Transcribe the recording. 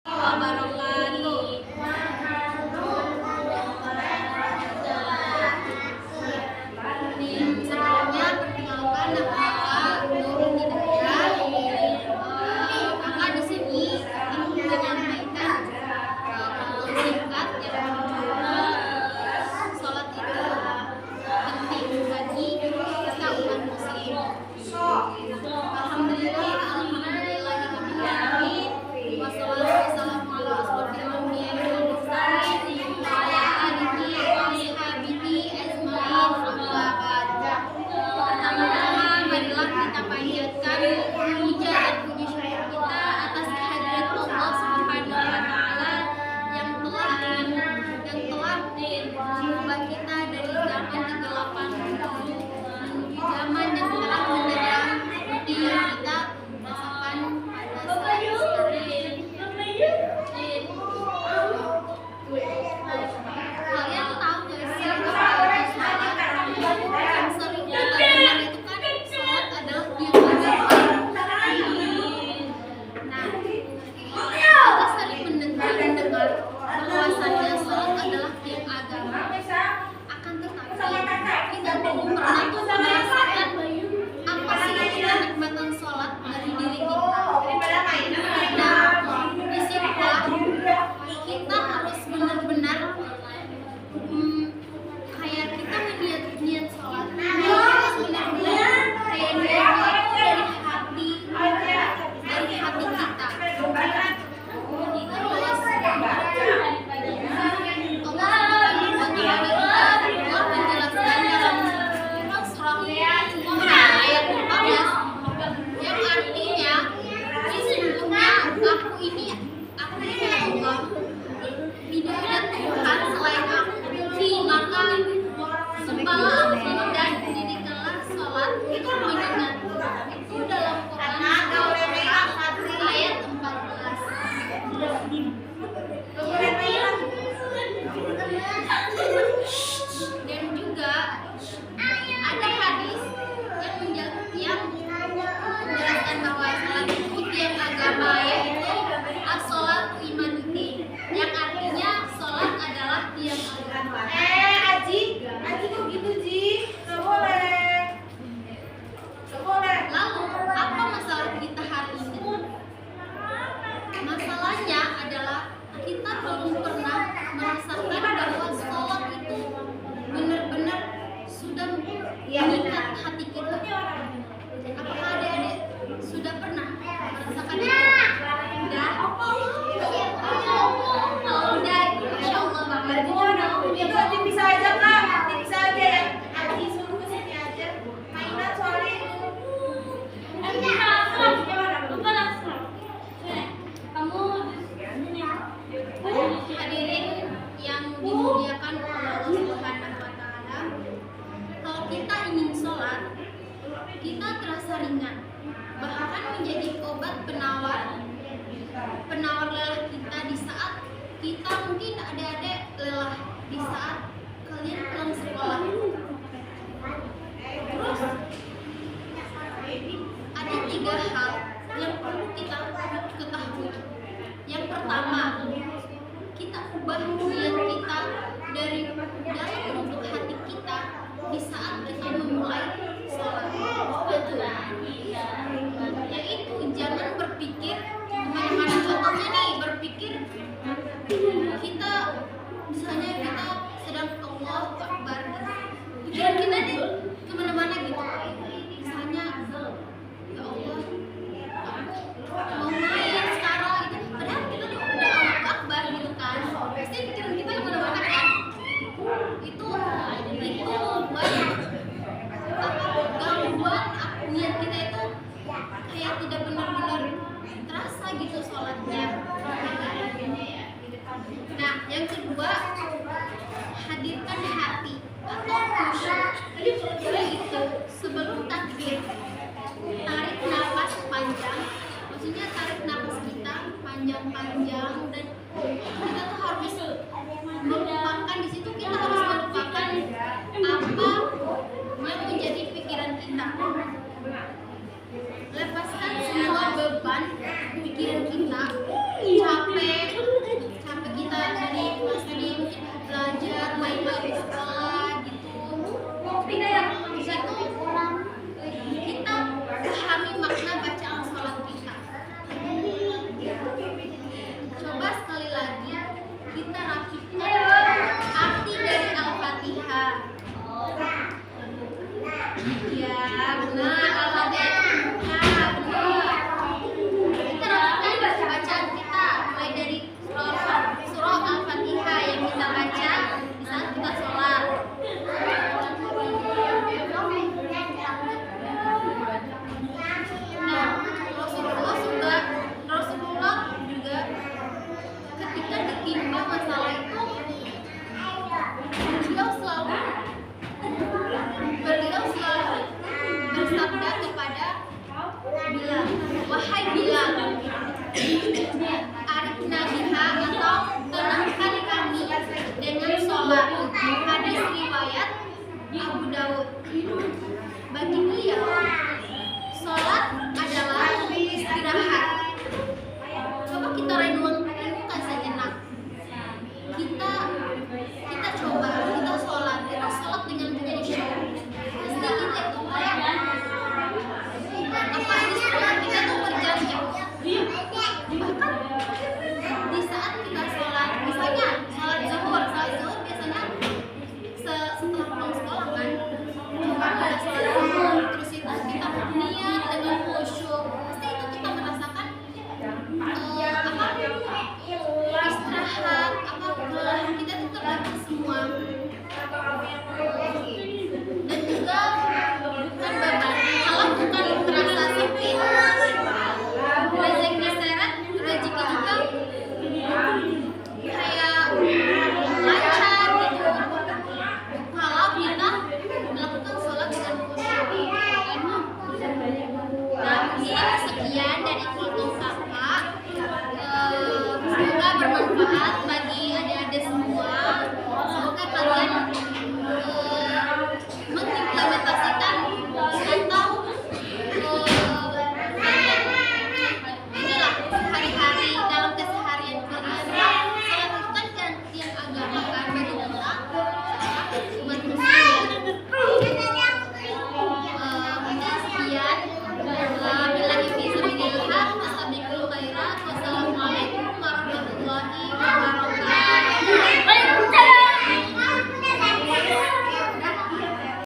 Wabarakatuh. Sebelumnya perkenalkan nama kakak Nurul Hidayah. Kakak di sini akan menyampaikan penutup singkat yang menunjukkan sholat itu penting bagi kita umat muslim. Alhamdulillah, alhamdulillahirobbilalamin. Wassalatu wassalamu ala asyrofil anbiya'i wal mursalin wa ala alihi wa ashabihi ajmain. Amma ba'd. Pertama-tama marilah kita panjatkan puja dan puji syukur kita atas kehadirat Allah Subhanahu wa taala yang telah mengubah kita dari zaman kegelapan menuju zaman yang telah menderang seperti yang kita rasakan pada saat sekarang. Kalian tahu gak sih apa itu sholat? Yang sering kita dengar itu kan sholat adalah tiang agama. Nah, kita sering mendengar bahwasanya sholat adalah tiang agama. Akan tetapi kita belum pernah tuh merasakan apa sih kenikmatan sholat dari diri kita. Nah, disitulah kita harus benar-benar kayak kita niat sholat. Kita harus benar-benar kayak niat dari hati kita. Allah menjelaskan dalam surah ayat 14 yang artinya sesungguhnya aku ini Allah, tidak ada Tuhan selain aku, maka sembahlah aku dan dirikanlah sholat itu mengingatku. Itu dalam Quran ayat 14. Dan juga ada hadis yang menjelaskan bahwa sholat itu tiang agama, yaitu as-sholatu imanuddin, yang artinya sholat adalah tiang agama. Aji kok gitu Ji? Gak boleh. Lalu apa masalah kita hari ini? Masalahnya adalah kita belum pernah merasakan bahwa sholat itu benar-benar sudah mengikat hati kita. Apakah adik-adik sudah pernah merasakan itu? Udah? Udah, Masya Allah banget. Itu bisa aja Kak, bisa aja ya. Aji suruh kesini aja. Mainan soalnya. Hadirin yang dimuliakan oleh Allah Subhanahu wa taala, kalau kita ingin sholat, kita terasa ringan, bahkan menjadi obat penawar lelah kita di saat kita mungkin adik-adik lelah di saat kalian pulang sekolah. Terus ada 3 hal yang perlu kita ketahui. Yang pertama, kita ubah niat kita dari dalam lubuk hati kita di saat kita memulai sholat. Yaitu jangan berpikir kemana-mana. Contohnya nih, berpikir kita misalnya kita sedang Allahu Akbar, pikiran kita nih kemana-mana gitu. Misalnya ya Allah, aku mau main sekarang gitu. Padahal kita tuh udah Allahu Akbar gitu kan. Pasti pikiran kita kemana-mana kan. Itu membuat gangguan niat kita itu kayak tidak benar-benar terasa gitu sholatnya. Nah, yang kedua, hadirkan hati atau khusyuk. Yaitu sebelum takbir, tarik nafas panjang. Maksudnya tarik nafas kita panjang-panjang, dan kita tuh harus melupakan di situ, kita harus melupakan apa yang menjadi pikiran kita. Lepaskan semua beban pikiran kita, capek ada masalah itu beliau selalu bersabda kepada Bilal, wahai Bilal, arifna biha atau tenangkan kami dengan sholat. Hadis riwayat Abu Dawud. Bagi beliau, sholat adalah istirahat. Coba kita renungkan sejenak. Kita coba kita sholat dengan menjadi show. Pasti kita itu kayak apa istilah kita tuh berjam-jam. Bahkan di saat kita sholat, misalnya sholat zuhur biasanya setelah pulang sekolah kan, coba ada sholat zuhur, terus itu kita niat dengan khusyuk, pasti itu kita merasakan istirahat, kelelahan kita itu terbagi semua. Dan juga bukan beban, kalau bukan terasa sempit, rezeki seret, rezeki juga kayak lancar gitu. Kalau kita melakukan sholat dengan khusyuk. Nah, ini sekian dari kita.